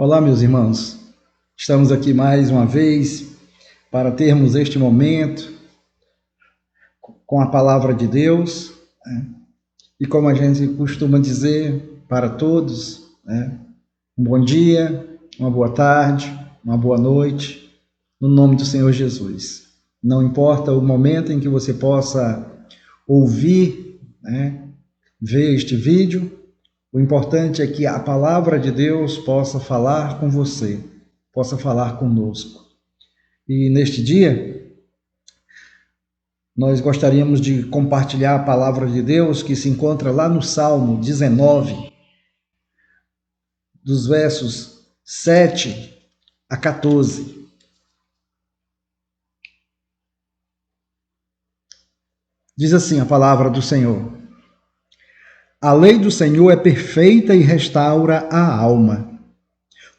Olá, meus irmãos. Estamos aqui mais uma vez para termos este momento com a palavra de Deus, né? E como a gente costuma dizer para todos, né? Um bom dia, uma boa tarde, uma boa noite, no nome do Senhor Jesus. Não importa o momento em que você possa ouvir, né? Ver este vídeo, o importante é que a palavra de Deus possa falar com você, possa falar conosco. E neste dia, nós gostaríamos de compartilhar a palavra de Deus que se encontra lá no Salmo 19, dos versos 7 a 14. Diz assim a palavra do Senhor: A lei do Senhor é perfeita e restaura a alma.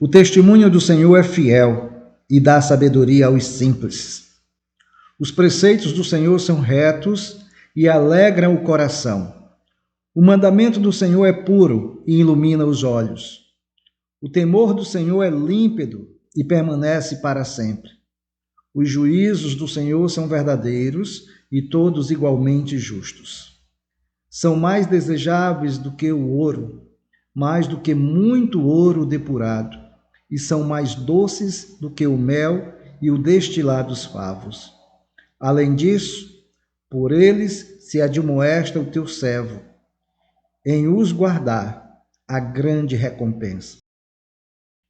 O testemunho do Senhor é fiel e dá sabedoria aos simples. Os preceitos do Senhor são retos e alegram o coração. O mandamento do Senhor é puro e ilumina os olhos. O temor do Senhor é límpido e permanece para sempre. Os juízos do Senhor são verdadeiros e todos igualmente justos. São mais desejáveis do que o ouro, mais do que muito ouro depurado, e são mais doces do que o mel e o destilar dos favos. Além disso, por eles se admoesta o teu servo, em os guardar a grande recompensa.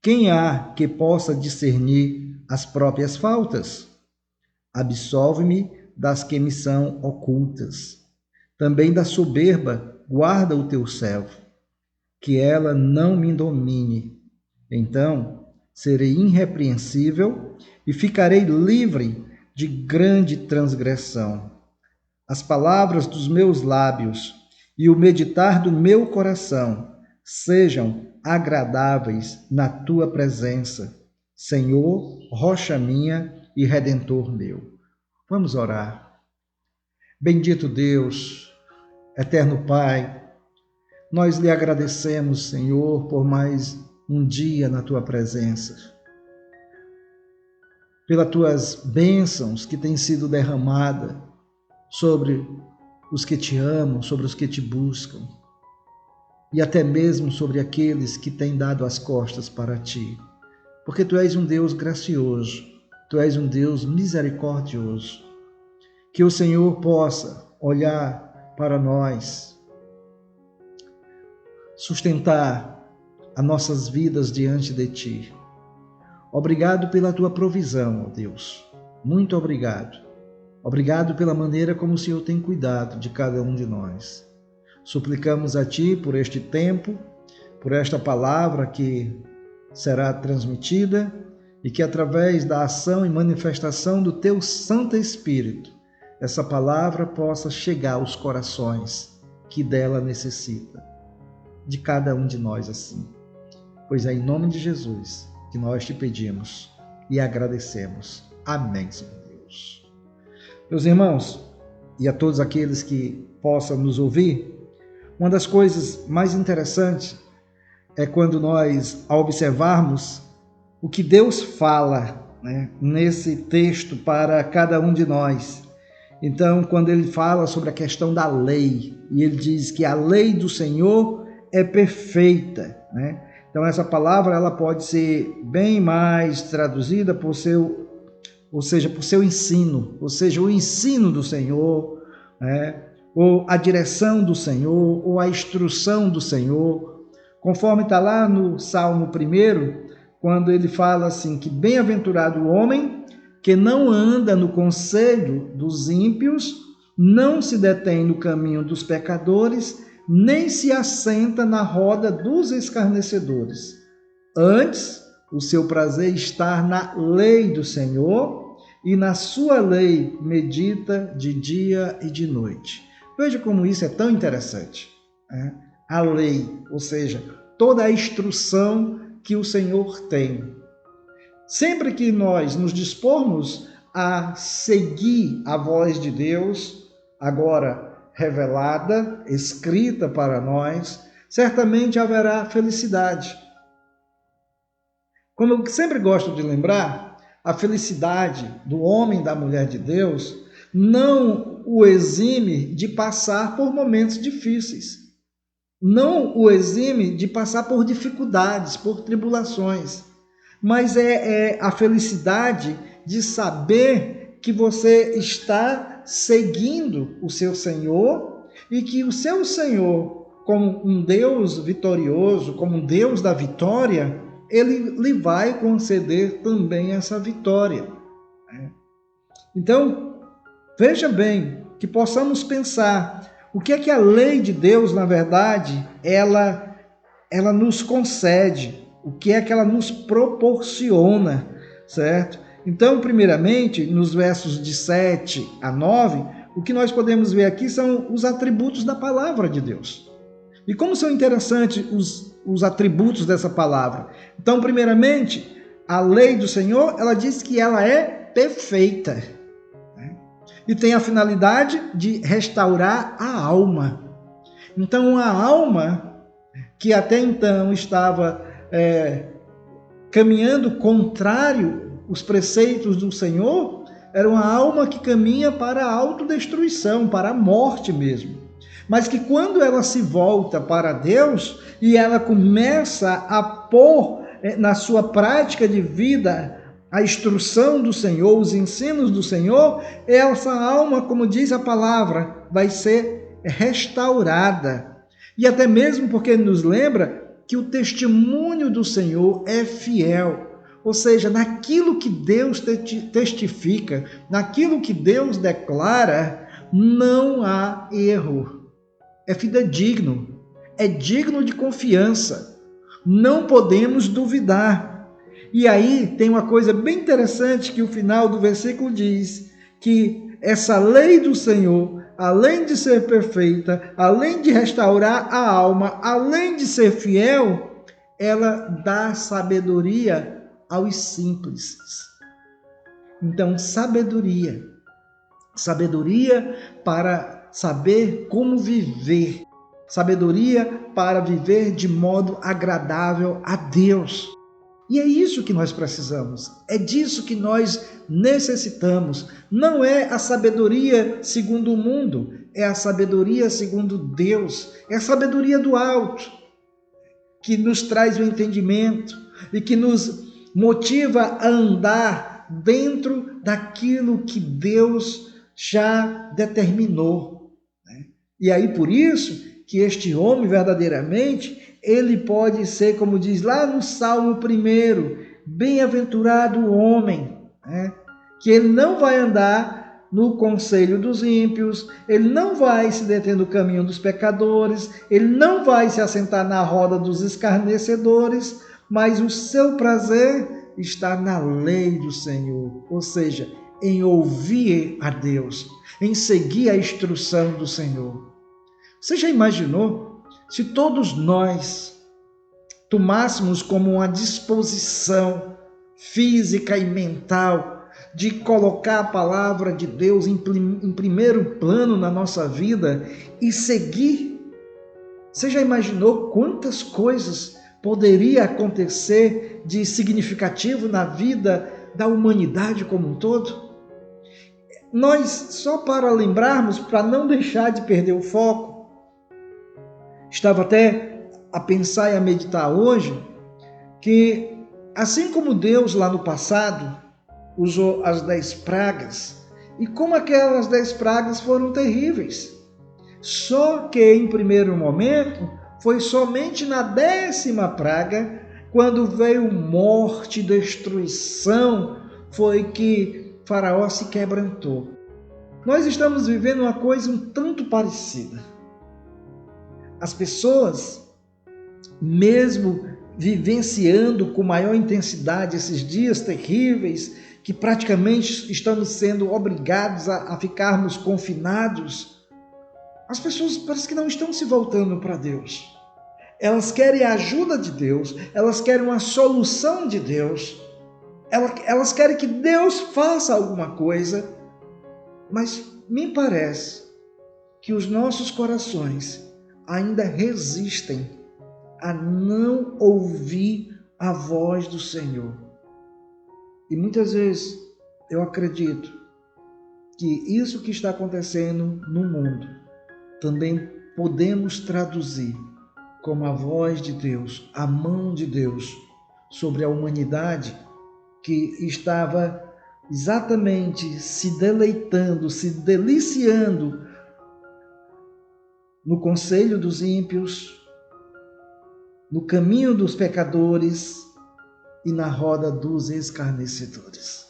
Quem há que possa discernir as próprias faltas? Absolve-me das que me são ocultas. Também da soberba guarda o teu servo, que ela não me domine. Então serei irrepreensível e ficarei livre de grande transgressão. As palavras dos meus lábios e o meditar do meu coração sejam agradáveis na tua presença, Senhor, rocha minha e redentor meu. Vamos orar. Bendito Deus, eterno Pai, nós lhe agradecemos, Senhor, por mais um dia na tua presença, pelas tuas bênçãos que têm sido derramadas sobre os que te amam, sobre os que te buscam, e até mesmo sobre aqueles que têm dado as costas para ti, porque tu és um Deus gracioso, tu és um Deus misericordioso. Que o Senhor possa olhar para nós, sustentar as nossas vidas diante de ti. Obrigado pela tua provisão, ó Deus. Muito obrigado. Obrigado pela maneira como o Senhor tem cuidado de cada um de nós. Suplicamos a ti por este tempo, por esta palavra que será transmitida e que através da ação e manifestação do teu Santo Espírito, essa palavra possa chegar aos corações que dela necessita, de cada um de nós assim. Pois é em nome de Jesus que nós te pedimos e agradecemos. Amém, Senhor Deus. Meus irmãos, e a todos aqueles que possam nos ouvir, uma das coisas mais interessantes é quando nós observarmos o que Deus fala, né, nesse texto para cada um de nós. Então, quando ele fala sobre a questão da lei, e ele diz que a lei do Senhor é perfeita, né? Então, essa palavra ela pode ser bem mais traduzida por por seu ensino, ou seja, o ensino do Senhor, né? Ou a direção do Senhor, ou a instrução do Senhor, conforme está lá no Salmo 1, quando ele fala assim, que bem-aventurado o homem que não anda no conselho dos ímpios, não se detém no caminho dos pecadores, nem se assenta na roda dos escarnecedores. Antes, o seu prazer está na lei do Senhor, e na sua lei medita de dia e de noite. Veja como isso é tão interessante, né? A lei, ou seja, toda a instrução que o Senhor tem. Sempre que nós nos dispormos a seguir a voz de Deus, agora revelada, escrita para nós, certamente haverá felicidade. Como eu sempre gosto de lembrar, a felicidade do homem e da mulher de Deus não o exime de passar por momentos difíceis, não o exime de passar por dificuldades, por tribulações, mas é a felicidade de saber que você está seguindo o seu Senhor e que o seu Senhor, como um Deus vitorioso, como um Deus da vitória, ele lhe vai conceder também essa vitória. Então, veja bem, que possamos pensar o que é que a lei de Deus, na verdade, ela nos concede, o que é que ela nos proporciona, certo? Então, primeiramente, nos versos de 7 a 9, o que nós podemos ver aqui são os atributos da palavra de Deus. E como são interessantes os atributos dessa palavra. Então, primeiramente, a lei do Senhor, ela diz que ela é perfeita. E tem a finalidade de restaurar a alma. Então, a alma que até então estava caminhando contrário aos preceitos do Senhor, era uma alma que caminha para a autodestruição, para a morte mesmo. Mas que quando ela se volta para Deus e ela começa a pôr na sua prática de vida a instrução do Senhor, os ensinos do Senhor, essa alma, como diz a palavra, vai ser restaurada. E até mesmo porque nos lembra que o testemunho do Senhor é fiel. Ou seja, naquilo que Deus testifica, naquilo que Deus declara, não há erro. É fidedigno, é digno de confiança. Não podemos duvidar. E aí tem uma coisa bem interessante que o final do versículo diz, que essa lei do Senhor, além de ser perfeita, além de restaurar a alma, além de ser fiel, ela dá sabedoria aos simples. Então, sabedoria para saber como viver, sabedoria para viver de modo agradável a Deus. E é isso que nós precisamos, é disso que nós necessitamos. Não é a sabedoria segundo o mundo, é a sabedoria segundo Deus, é a sabedoria do alto, que nos traz o entendimento e que nos motiva a andar dentro daquilo que Deus já determinou. E aí por isso que este homem verdadeiramente, ele pode ser, como diz lá no Salmo 1, bem-aventurado o homem, que ele não vai andar no conselho dos ímpios, ele não vai se deter no caminho dos pecadores, ele não vai se assentar na roda dos escarnecedores, mas o seu prazer está na lei do Senhor, ou seja, em ouvir a Deus, em seguir a instrução do Senhor. Você já imaginou se todos nós tomássemos como uma disposição física e mental de colocar a palavra de Deus em primeiro plano na nossa vida e seguir? Você já imaginou quantas coisas poderia acontecer de significativo na vida da humanidade como um todo? Nós, só para lembrarmos, para não deixar de perder o foco, estava até a pensar e a meditar hoje que, assim como Deus lá no passado usou as 10 pragas, e como aquelas 10 pragas foram terríveis, só que em primeiro momento foi somente na 10ª praga, quando veio morte e destruição, foi que Faraó se quebrantou. Nós estamos vivendo uma coisa um tanto parecida. As pessoas, mesmo vivenciando com maior intensidade esses dias terríveis, que praticamente estamos sendo obrigados a ficarmos confinados, as pessoas parece que não estão se voltando para Deus. Elas querem a ajuda de Deus, elas querem uma solução de Deus, elas querem que Deus faça alguma coisa, mas me parece que os nossos corações ainda resistem a não ouvir a voz do Senhor. E muitas vezes eu acredito que isso que está acontecendo no mundo também podemos traduzir como a voz de Deus, a mão de Deus sobre a humanidade que estava exatamente se deleitando, se deliciando no conselho dos ímpios, no caminho dos pecadores e na roda dos escarnecedores.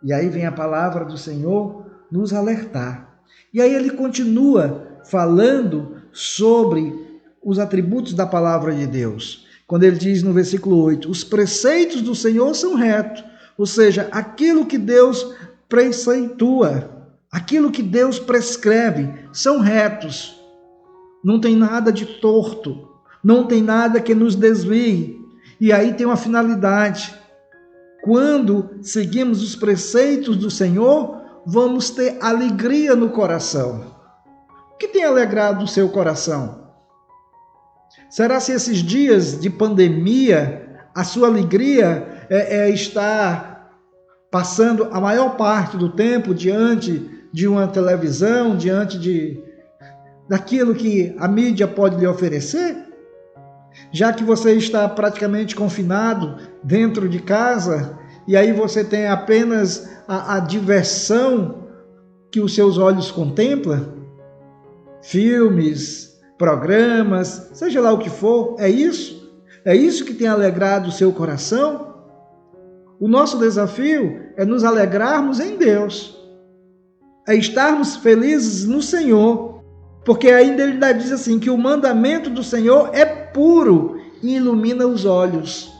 E aí vem a palavra do Senhor nos alertar. E aí ele continua falando sobre os atributos da palavra de Deus. Quando ele diz no versículo 8, os preceitos do Senhor são retos, ou seja, aquilo que Deus preceitua, aquilo que Deus prescreve, são retos. Não tem nada de torto, não tem nada que nos desvie. E aí tem uma finalidade. Quando seguimos os preceitos do Senhor, vamos ter alegria no coração. O que tem alegrado o seu coração? Será se esses dias de pandemia, a sua alegria está passando a maior parte do tempo diante de uma televisão, diante daquilo que a mídia pode lhe oferecer? Já que você está praticamente confinado dentro de casa, e aí você tem apenas a diversão que os seus olhos contemplam, filmes, programas, seja lá o que for, é isso? É isso que tem alegrado o seu coração? O nosso desafio é nos alegrarmos em Deus, é estarmos felizes no Senhor, porque ainda ele diz assim, que o mandamento do Senhor é puro e ilumina os olhos.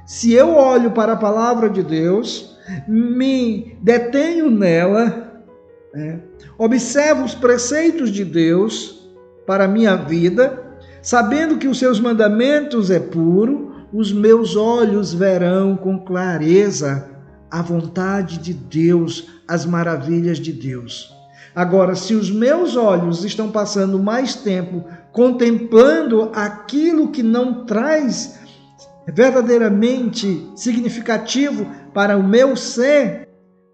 Se eu olho para a palavra de Deus, me detenho nela, observo os preceitos de Deus para a minha vida, sabendo que os seus mandamentos é puro, os meus olhos verão com clareza a vontade de Deus, as maravilhas de Deus. Agora, se os meus olhos estão passando mais tempo contemplando aquilo que não traz verdadeiramente significativo para o meu ser,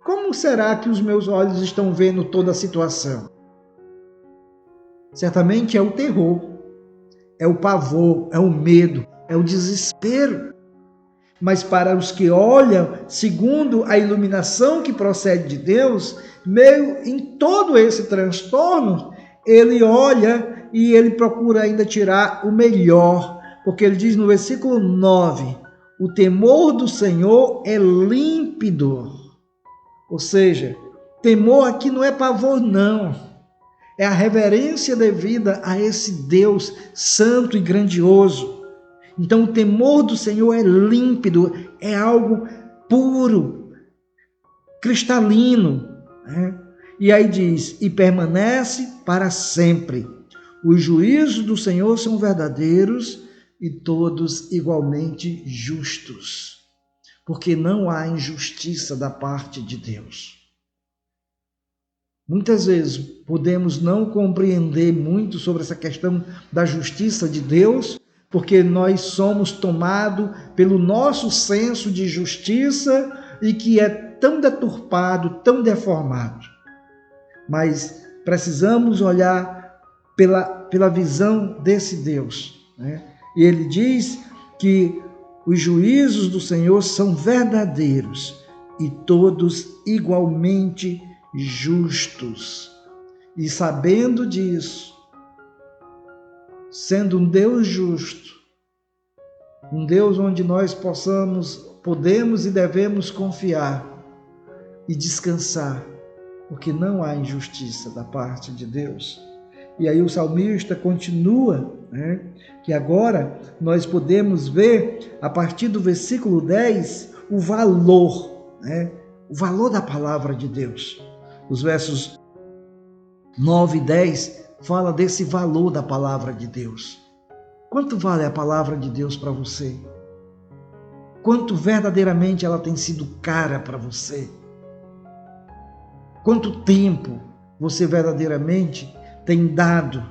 como será que os meus olhos estão vendo toda a situação? Certamente é o terror, é o pavor, é o medo, é o desespero. Mas para os que olham segundo a iluminação que procede de Deus, meio em todo esse transtorno, ele olha e ele procura ainda tirar o melhor, porque ele diz no versículo 9, o temor do Senhor é límpido. Ou seja, temor aqui não é pavor não, é a reverência devida a esse Deus santo e grandioso. Então o temor do Senhor é límpido, é algo puro, cristalino, E aí diz, e permanece para sempre. Os juízos do Senhor são verdadeiros e todos igualmente justos, porque não há injustiça da parte de Deus. Muitas vezes podemos não compreender muito sobre essa questão da justiça de Deus, porque nós somos tomados pelo nosso senso de justiça e que é tão deturpado, tão deformado. Mas precisamos olhar pela visão desse Deus, E ele diz que os juízos do Senhor são verdadeiros e todos igualmente justos. E sabendo disso, sendo um Deus justo, um Deus onde nós podemos e devemos confiar e descansar, porque não há injustiça da parte de Deus. E aí o salmista continua, que agora nós podemos ver, a partir do versículo 10, o valor da palavra de Deus. Os versos 9 e 10 fala desse valor da palavra de Deus. Quanto vale a palavra de Deus para você? Quanto verdadeiramente ela tem sido cara para você? Quanto tempo você verdadeiramente tem dado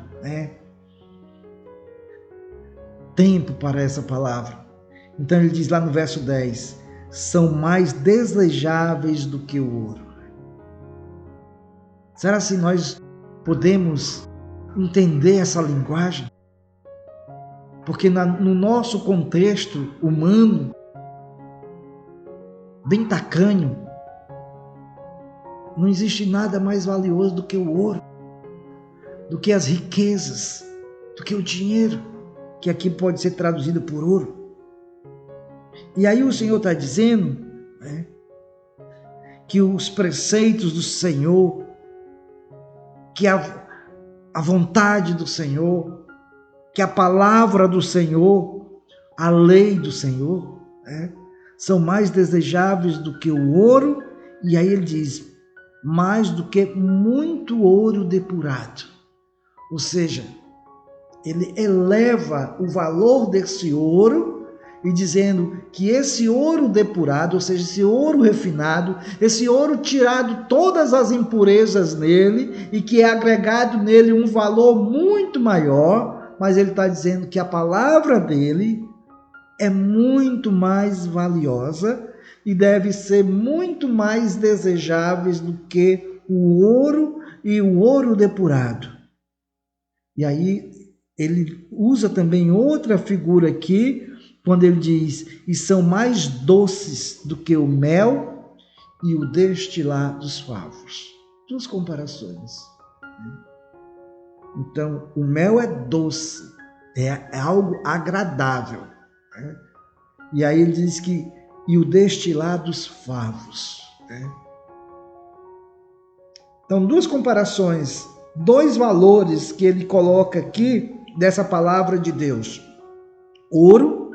tempo para essa palavra? Então ele diz lá no verso 10, são mais desejáveis do que o ouro. Será se nós podemos entender essa linguagem? Porque no nosso contexto humano, bem tacanho, não existe nada mais valioso do que o ouro, do que as riquezas, do que o dinheiro, que aqui pode ser traduzido por ouro. E aí o Senhor está dizendo, né, que os preceitos do Senhor, que a vontade do Senhor, que a palavra do Senhor, a lei do Senhor, né, são mais desejáveis do que o ouro, e aí ele diz, mais do que muito ouro depurado. Ou seja, ele eleva o valor desse ouro e dizendo que esse ouro depurado, ou seja, esse ouro refinado, esse ouro tirado todas as impurezas nele e que é agregado nele um valor muito maior, mas ele está dizendo que a palavra dele é muito mais valiosa e deve ser muito mais desejáveis do que o ouro e o ouro depurado. E aí ele usa também outra figura aqui, quando ele diz, e são mais doces do que o mel e o destilar dos favos. Duas comparações. Então, o mel é doce, é algo agradável. Né? E aí ele diz que, e o destilar dos favos. Né? Então, duas comparações, dois valores que ele coloca aqui dessa palavra de Deus. Ouro,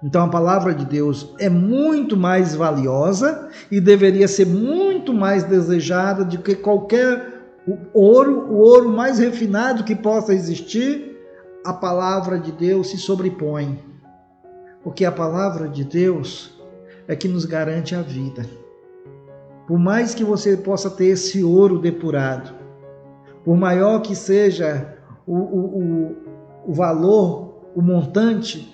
então a palavra de Deus é muito mais valiosa e deveria ser muito mais desejada do que qualquer ouro, o ouro mais refinado que possa existir. A palavra de Deus se sobrepõe, porque a palavra de Deus é que nos garante a vida. Por mais que você possa ter esse ouro depurado, por maior que seja o valor, o montante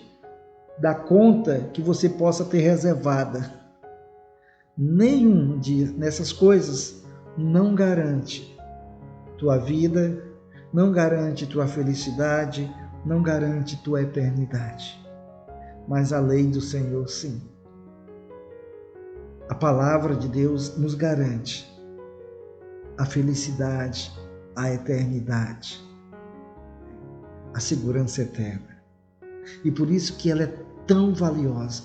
da conta que você possa ter reservada, nenhum dessas coisas não garante tua vida, não garante tua felicidade, não garante tua eternidade. Mas a lei do Senhor, sim. A palavra de Deus nos garante a felicidade, a eternidade, a segurança eterna. E por isso que ela é tão valiosa,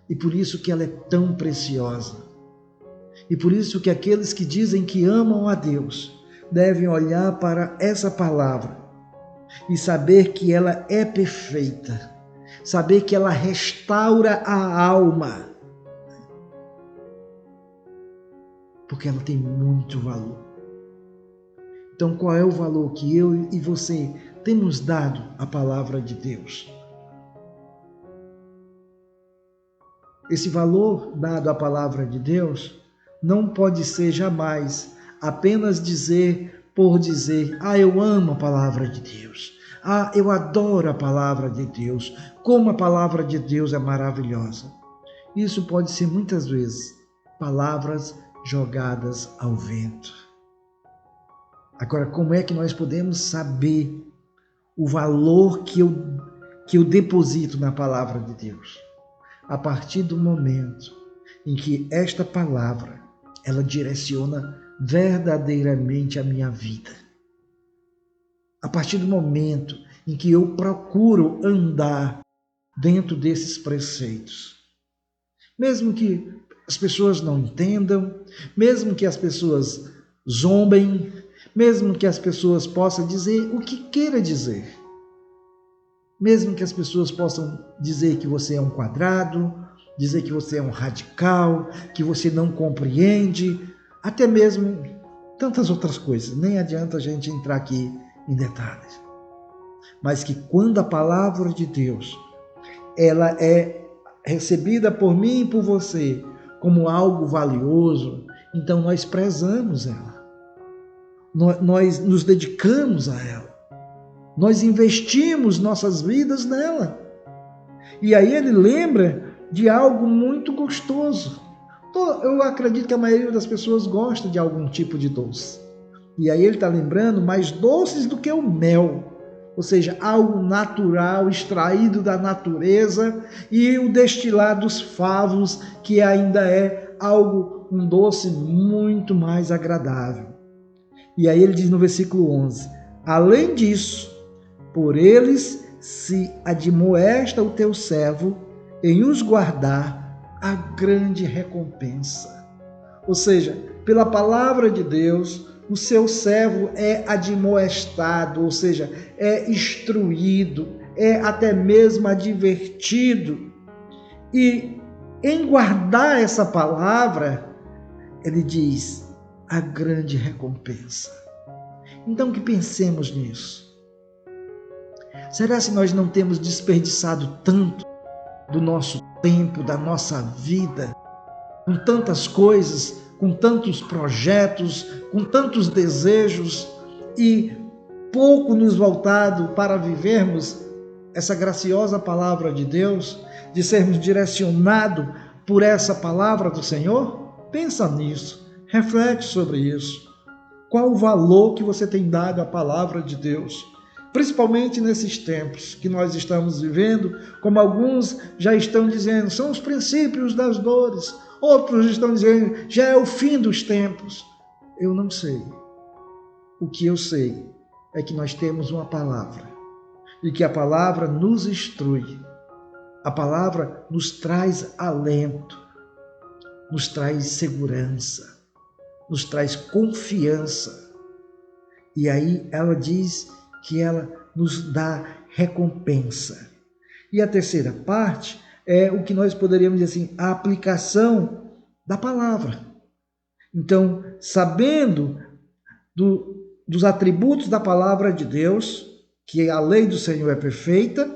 e por isso que ela é tão preciosa, e por isso que aqueles que dizem que amam a Deus devem olhar para essa palavra e saber que ela é perfeita, saber que ela restaura a alma, porque ela tem muito valor. Então, qual é o valor que eu e você temos dado à palavra de Deus? Esse valor dado à palavra de Deus não pode ser jamais apenas dizer por dizer, eu amo a palavra de Deus, eu adoro a palavra de Deus, como a palavra de Deus é maravilhosa. Isso pode ser muitas vezes palavras jogadas ao vento. Agora, como é que nós podemos saber o valor que eu deposito na palavra de Deus? A partir do momento em que esta palavra, ela direciona verdadeiramente a minha vida. A partir do momento em que eu procuro andar dentro desses preceitos. Mesmo que as pessoas não entendam, mesmo que as pessoas zombem, mesmo que as pessoas possam dizer o que queira dizer. Mesmo que as pessoas possam dizer que você é um quadrado, dizer que você é um radical, que você não compreende, até mesmo tantas outras coisas. Nem adianta a gente entrar aqui em detalhes. Mas que quando a palavra de Deus, ela é recebida por mim e por você como algo valioso, então nós prezamos ela. Nós nos dedicamos a ela. Nós investimos nossas vidas nela. E aí ele lembra de algo muito gostoso. Eu acredito que a maioria das pessoas gosta de algum tipo de doce. E aí ele está lembrando mais doces do que o mel. Ou seja, algo natural, extraído da natureza, e o destilar dos favos, que ainda é algo, um doce muito mais agradável. E aí ele diz no versículo 11: além disso, por eles se admoesta o teu servo em os guardar a grande recompensa. Ou seja, pela palavra de Deus, o seu servo é admoestado, ou seja, é instruído, é até mesmo advertido. E em guardar essa palavra, ele diz, a grande recompensa. Então que pensemos nisso. Será se nós não temos desperdiçado tanto do nosso tempo, da nossa vida, com tantas coisas, com tantos projetos, com tantos desejos e pouco nos voltado para vivermos essa graciosa palavra de Deus, de sermos direcionados por essa palavra do Senhor? Pensa nisso, reflete sobre isso. Qual o valor que você tem dado à palavra de Deus? Principalmente nesses tempos que nós estamos vivendo, como alguns já estão dizendo, são os princípios das dores. Outros estão dizendo, já é o fim dos tempos. Eu não sei. O que eu sei é que nós temos uma palavra e que a palavra nos instrui. A palavra nos traz alento, nos traz segurança, nos traz confiança. E aí ela diz que ela nos dá recompensa. E a terceira parte é o que nós poderíamos dizer assim, a aplicação da palavra. Então, sabendo dos atributos da palavra de Deus, que a lei do Senhor é perfeita,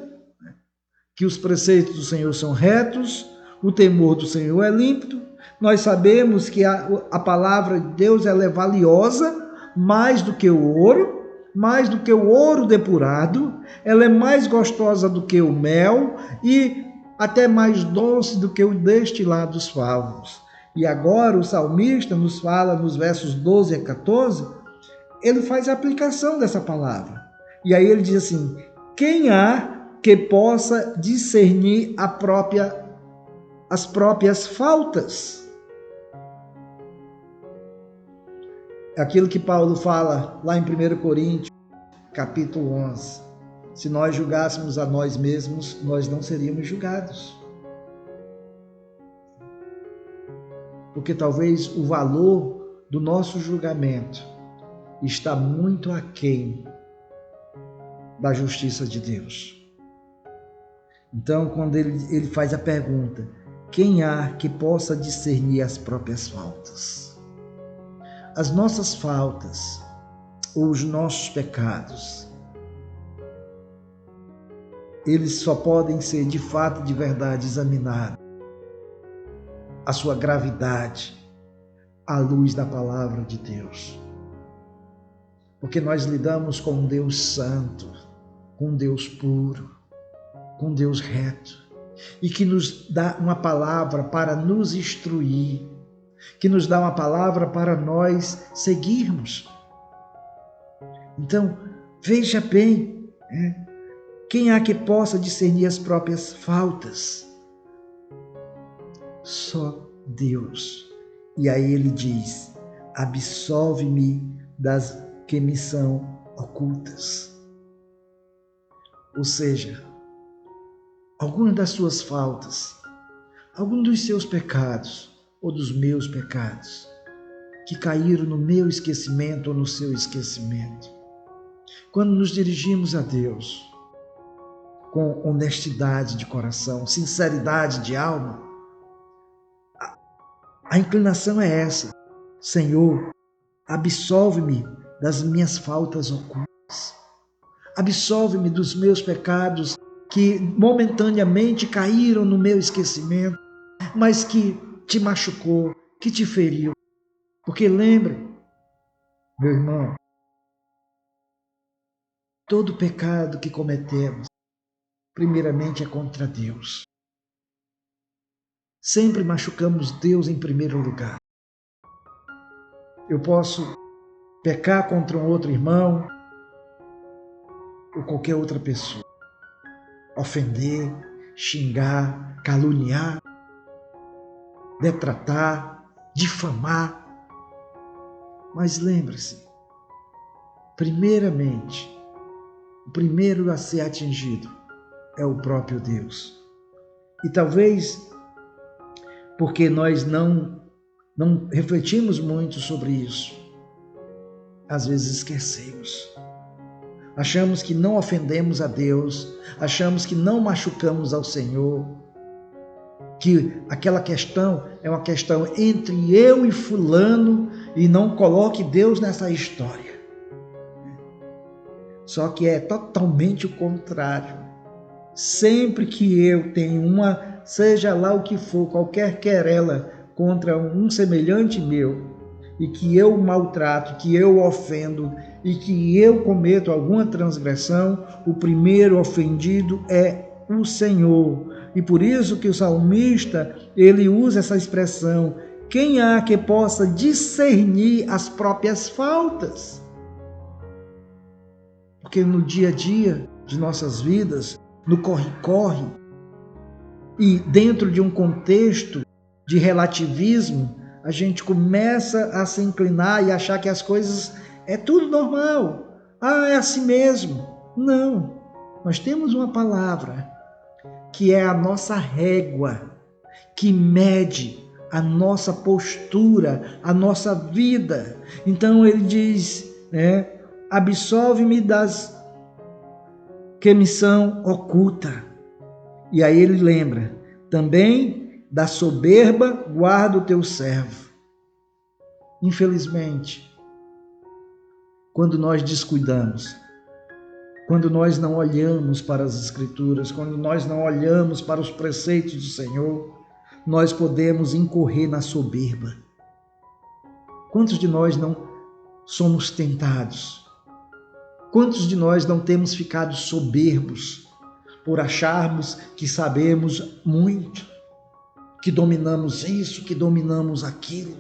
que os preceitos do Senhor são retos, o temor do Senhor é límpido, nós sabemos que a palavra de Deus ela é valiosa, mais do que o ouro depurado, ela é mais gostosa do que o mel e até mais doce do que o destilado dos favos. E agora o salmista nos fala nos versos 12 a 14, ele faz a aplicação dessa palavra. E aí ele diz assim, quem há que possa discernir as próprias faltas? Aquilo que Paulo fala lá em 1 Coríntios, capítulo 11. Se nós julgássemos a nós mesmos, nós não seríamos julgados. Porque talvez o valor do nosso julgamento está muito aquém da justiça de Deus. Então, quando ele faz a pergunta, quem há que possa discernir as próprias faltas? As nossas faltas ou os nossos pecados, eles só podem ser de fato e de verdade examinados, a sua gravidade, à luz da palavra de Deus. Porque nós lidamos com um Deus santo, com um Deus puro, com um Deus reto, e que nos dá uma palavra para nos instruir, que nos dá uma palavra para nós seguirmos. Então, veja bem, quem há que possa discernir as próprias faltas? Só Deus. E aí ele diz, absolve-me das que me são ocultas. Ou seja, alguma das suas faltas, algum dos seus pecados ou dos meus pecados, que caíram no meu esquecimento ou no seu esquecimento. Quando nos dirigimos a Deus, com honestidade de coração, sinceridade de alma, a inclinação é essa. Senhor, absolve-me das minhas faltas ocultas. Absolve-me dos meus pecados que momentaneamente caíram no meu esquecimento, mas que te machucou, que te feriu. Porque lembra, meu irmão, todo pecado que cometemos primeiramente é contra Deus. Sempre machucamos Deus em primeiro lugar. Eu posso pecar contra um outro irmão ou qualquer outra pessoa, ofender, xingar, caluniar, detratar, difamar. Mas lembre-se, primeiramente, o primeiro a ser atingido é o próprio Deus. E talvez porque nós não refletimos muito sobre isso, às vezes esquecemos. Achamos que não ofendemos a Deus, achamos que não machucamos ao Senhor, que aquela questão é uma questão entre eu e fulano e não coloque Deus nessa história. Só que é totalmente o contrário. Sempre que eu tenho seja lá o que for, qualquer querela contra um semelhante meu, e que eu maltrato, que eu ofendo e que eu cometo alguma transgressão, o primeiro ofendido é o Senhor. E por isso que o salmista, ele usa essa expressão: quem há que possa discernir as próprias faltas? Porque no dia a dia de nossas vidas, no corre-corre, e dentro de um contexto de relativismo, a gente começa a se inclinar e achar que as coisas é tudo normal. É assim mesmo. Não. Nós temos uma palavra que é a nossa régua, que mede a nossa postura, a nossa vida. Então ele diz, absolve-me das que me são oculta. E aí ele lembra, também da soberba guarda o teu servo. Infelizmente, quando nós descuidamos, quando nós não olhamos para as Escrituras, quando nós não olhamos para os preceitos do Senhor, nós podemos incorrer na soberba. Quantos de nós não somos tentados? Quantos de nós não temos ficado soberbos por acharmos que sabemos muito, que dominamos isso, que dominamos aquilo?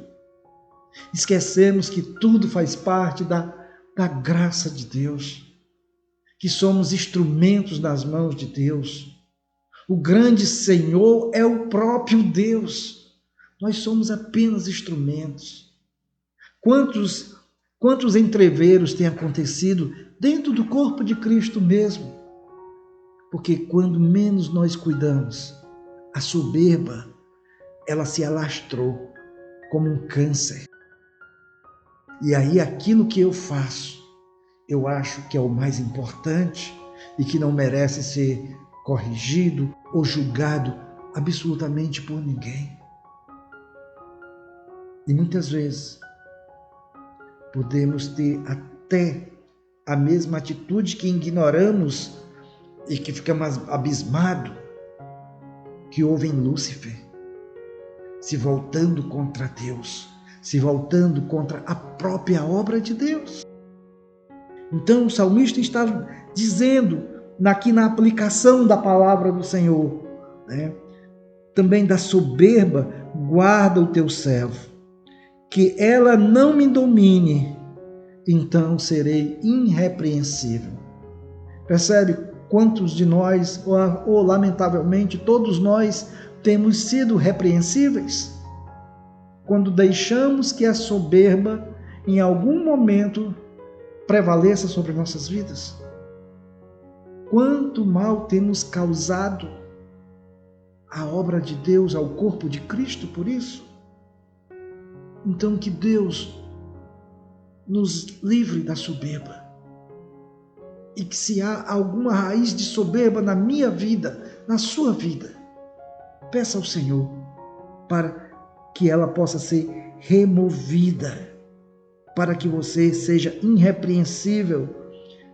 Esquecemos que tudo faz parte da graça de Deus, que somos instrumentos nas mãos de Deus. O grande Senhor é o próprio Deus. Nós somos apenas instrumentos. Quantos entreveros têm acontecido dentro do corpo de Cristo mesmo? Porque quando menos nós cuidamos, a soberba, ela se alastrou como um câncer. E aí aquilo que eu faço, eu acho que é o mais importante e que não merece ser corrigido ou julgado absolutamente por ninguém. E muitas vezes podemos ter até a mesma atitude que ignoramos e que ficamos abismados que houve em Lúcifer, se voltando contra Deus, se voltando contra a própria obra de Deus. Então o salmista está dizendo, aqui na aplicação da palavra do Senhor, também da soberba, guarda o teu servo, que ela não me domine, então serei irrepreensível. Percebe quantos de nós, ou lamentavelmente todos nós, temos sido repreensíveis? Quando deixamos que a soberba, em algum momento, prevaleça sobre nossas vidas. Quanto mal temos causado à obra de Deus, ao corpo de Cristo por isso? Então que Deus nos livre da soberba. E que se há alguma raiz de soberba na minha vida, na sua vida, peça ao Senhor para que ela possa ser removida, para que você seja irrepreensível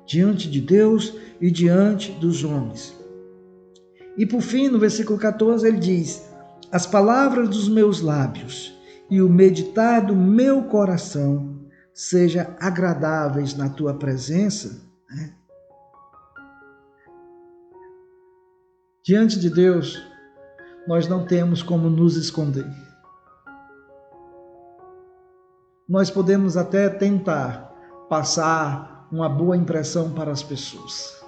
diante de Deus e diante dos homens. E por fim, no versículo 14, ele diz: as palavras dos meus lábios e o meditar do meu coração sejam agradáveis na tua presença, Diante de Deus, nós não temos como nos esconder. Nós podemos até tentar passar uma boa impressão para as pessoas.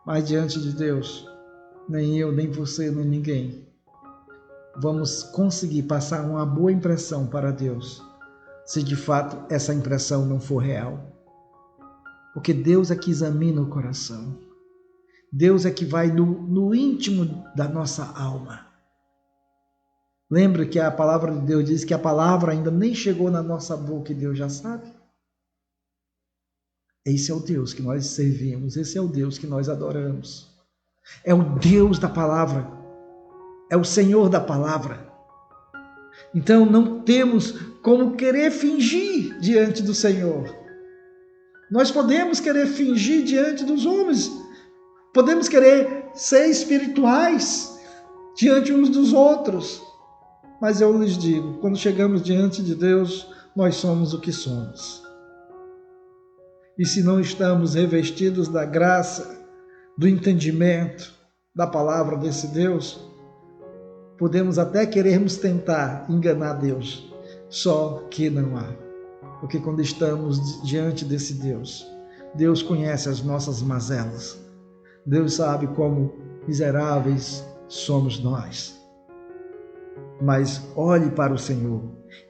Mas diante de Deus, nem eu, nem você, nem ninguém vamos conseguir passar uma boa impressão para Deus, se de fato essa impressão não for real. Porque Deus é que examina o coração. Deus é que vai no íntimo da nossa alma. Lembra que a palavra de Deus diz que a palavra ainda nem chegou na nossa boca e Deus já sabe? Esse é o Deus que nós servimos, esse é o Deus que nós adoramos. É o Deus da palavra. É o Senhor da palavra. Então não temos como querer fingir diante do Senhor. Nós podemos querer fingir diante dos homens. Podemos querer ser espirituais diante uns dos outros. Mas eu lhes digo, quando chegamos diante de Deus, nós somos o que somos. E se não estamos revestidos da graça, do entendimento da palavra desse Deus, podemos até querermos tentar enganar Deus, só que não há. Porque quando estamos diante desse Deus, Deus conhece as nossas mazelas. Deus sabe como miseráveis somos nós. Mas olhe para o Senhor.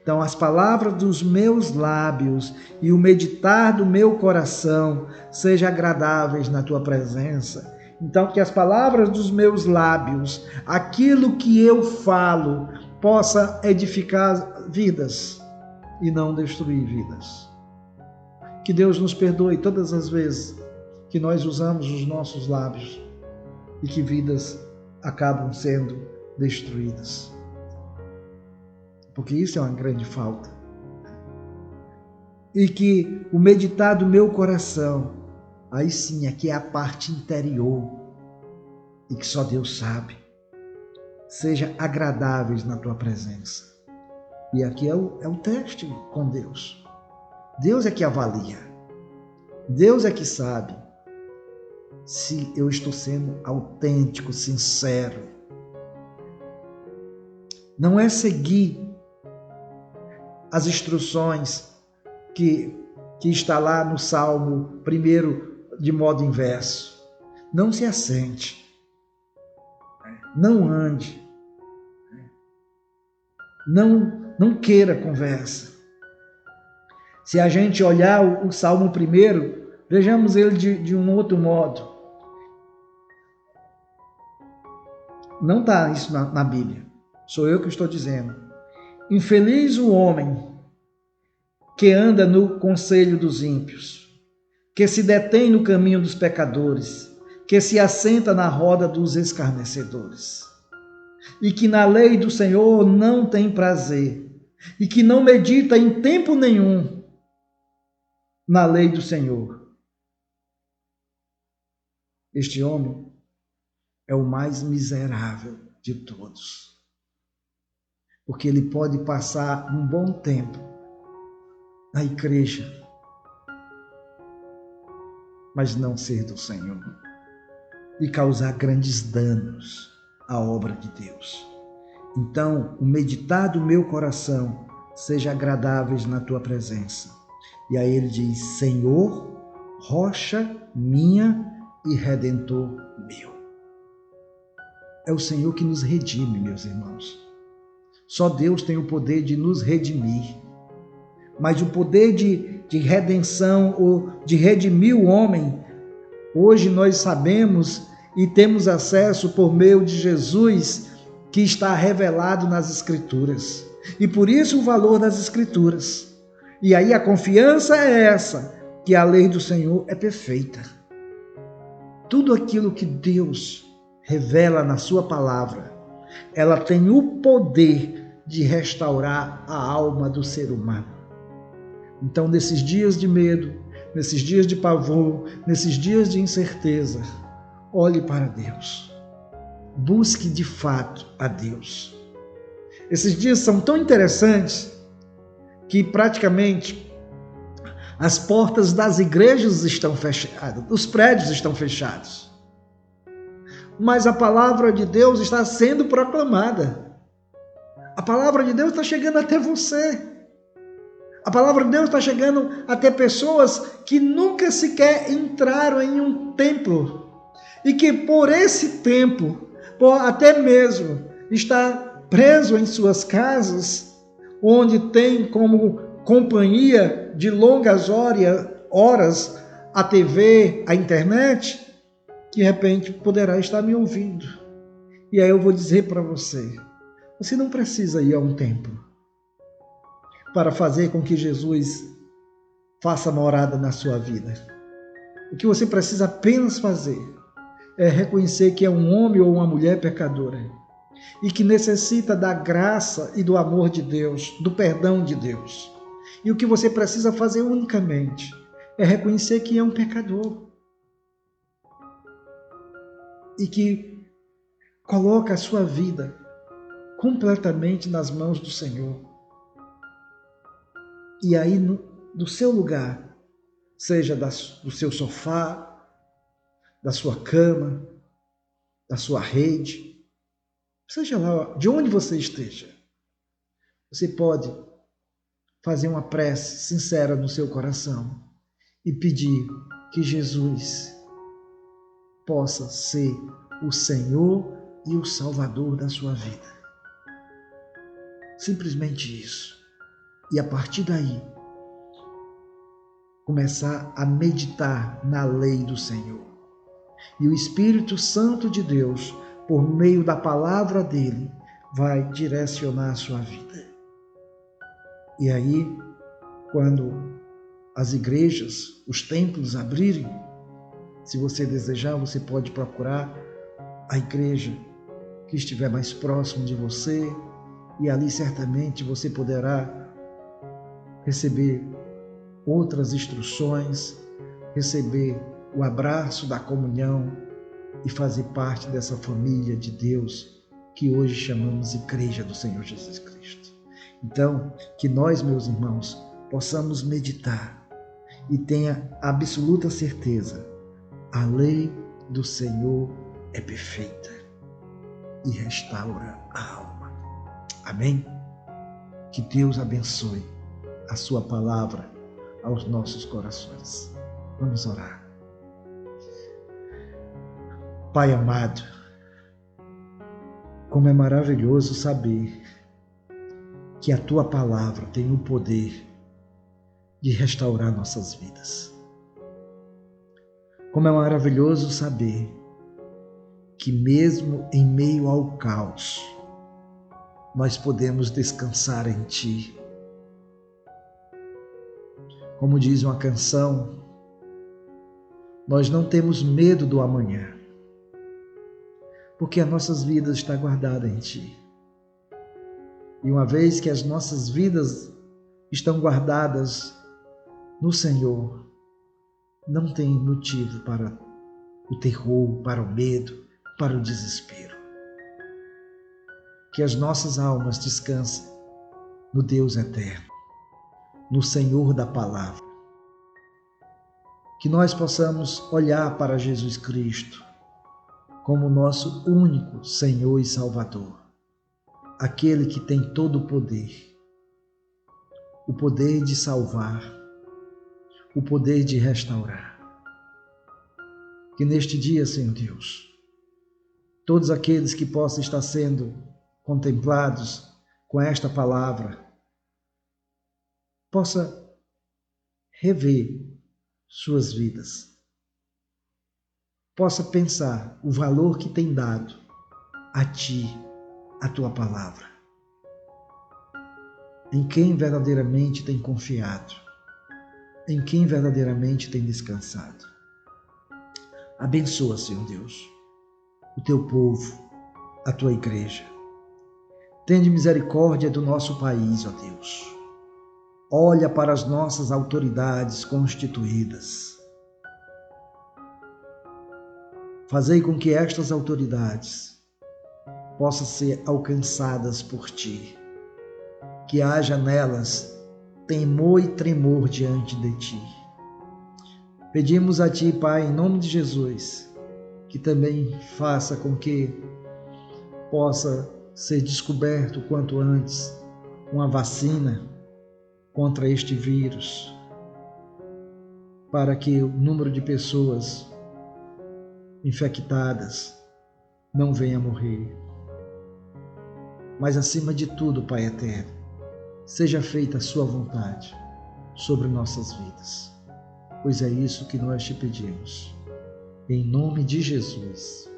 Então, as palavras dos meus lábios e o meditar do meu coração sejam agradáveis na tua presença. Então, que as palavras dos meus lábios, aquilo que eu falo, possa edificar vidas e não destruir vidas. Que Deus nos perdoe todas as vezes que nós usamos os nossos lábios e que vidas acabam sendo destruídas. Porque isso é uma grande falta. E que o meditar do meu coração, aí sim, aqui é a parte interior, e que só Deus sabe, seja agradáveis na tua presença. E aqui é o teste com Deus. Deus é que avalia. Deus é que sabe se eu estou sendo autêntico, sincero. Não é seguir as instruções que está lá no Salmo 1 de modo inverso. Não se assente. Não ande. Não queira conversa. Se a gente olhar o Salmo 1, vejamos ele de um outro modo. Não está isso na Bíblia. Sou eu que estou dizendo. Infeliz o homem que anda no conselho dos ímpios, que se detém no caminho dos pecadores, que se assenta na roda dos escarnecedores, e que na lei do Senhor não tem prazer, e que não medita em tempo nenhum na lei do Senhor. Este homem é o mais miserável de todos. Porque ele pode passar um bom tempo na igreja, mas não ser do Senhor e causar grandes danos à obra de Deus. Então, o meditar do meu coração seja agradáveis na tua presença. E aí ele diz: Senhor, rocha minha e redentor meu. É o Senhor que nos redime, meus irmãos. Só Deus tem o poder de nos redimir. Mas o poder de redenção ou de redimir o homem, hoje nós sabemos e temos acesso por meio de Jesus, que está revelado nas Escrituras. E por isso o valor das Escrituras. E aí a confiança é essa, que a lei do Senhor é perfeita. Tudo aquilo que Deus revela na sua palavra, ela tem o poder de restaurar a alma do ser humano. Então, nesses dias de medo, nesses dias de pavor, nesses dias de incerteza, olhe para Deus. Busque de fato a Deus. Esses dias são tão interessantes que praticamente as portas das igrejas estão fechadas, os prédios estão fechados. mas a palavra de Deus está sendo proclamada. A palavra de Deus está chegando até você. A palavra de Deus está chegando até pessoas que nunca sequer entraram em um templo e que por esse tempo, até mesmo está preso em suas casas, onde tem como companhia de longas horas a TV, a internet, de repente poderá estar me ouvindo. E aí eu vou dizer para você, você não precisa ir a um templo para fazer com que Jesus faça morada na sua vida. O que você precisa apenas fazer é reconhecer que é um homem ou uma mulher pecadora e que necessita da graça e do amor de Deus, do perdão de Deus. E o que você precisa fazer unicamente é reconhecer que é um pecador e que coloca a sua vida completamente nas mãos do Senhor. E aí, do seu lugar, seja do seu sofá, da sua cama, da sua rede, seja lá de onde você esteja, você pode fazer uma prece sincera no seu coração e pedir que Jesus possa ser o Senhor e o Salvador da sua vida. Simplesmente isso. E a partir daí, começar a meditar na lei do Senhor. E o Espírito Santo de Deus, por meio da palavra dele, vai direcionar a sua vida. E aí, quando as igrejas, os templos abrirem, se você desejar, você pode procurar a igreja que estiver mais próximo de você, e ali certamente você poderá receber outras instruções, receber o abraço da comunhão e fazer parte dessa família de Deus que hoje chamamos Igreja do Senhor Jesus Cristo. Então, que nós, meus irmãos, possamos meditar e tenha absoluta certeza, a lei do Senhor é perfeita e restaura a alma. Amém? Que Deus abençoe a sua palavra aos nossos corações. Vamos orar. Pai amado, como é maravilhoso saber que a tua palavra tem o poder de restaurar nossas vidas. Como é maravilhoso saber que mesmo em meio ao caos, nós podemos descansar em ti. Como diz uma canção, nós não temos medo do amanhã, porque as nossas vidas estão guardadas em ti. E uma vez que as nossas vidas estão guardadas no Senhor, não tem motivo para o terror, para o medo, para o desespero. Que as nossas almas descansem no Deus eterno, no Senhor da palavra. Que nós possamos olhar para Jesus Cristo como nosso único Senhor e Salvador, aquele que tem todo o poder de salvar, o poder de restaurar. Que neste dia, Senhor Deus, todos aqueles que possam estar sendo contemplados com esta palavra, possa rever suas vidas, possa pensar o valor que tem dado a ti, a tua palavra, em quem verdadeiramente tem confiado, em quem verdadeiramente tem descansado. Abençoa, Senhor Deus, o teu povo, a tua igreja. Tende misericórdia do nosso país, ó Deus. Olha para as nossas autoridades constituídas. Fazei com que estas autoridades possam ser alcançadas por ti, que haja nelas temor e tremor diante de ti. Pedimos a ti, Pai, em nome de Jesus, que também faça com que possa ser descoberto o quanto antes uma vacina contra este vírus, para que o número de pessoas infectadas não venha a morrer. Mas acima de tudo, Pai eterno, seja feita a sua vontade sobre nossas vidas, pois é isso que nós te pedimos. Em nome de Jesus.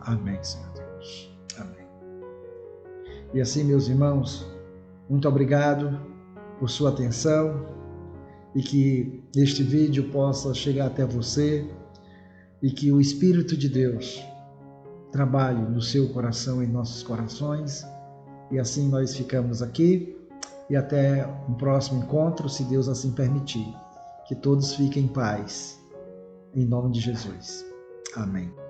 Amém, Senhor Deus. Amém. E assim, meus irmãos, muito obrigado por sua atenção e que este vídeo possa chegar até você e que o Espírito de Deus trabalhe no seu coração, em nossos corações. E assim nós ficamos aqui e até um próximo encontro, se Deus assim permitir. Que todos fiquem em paz. Em nome de Jesus. Amém.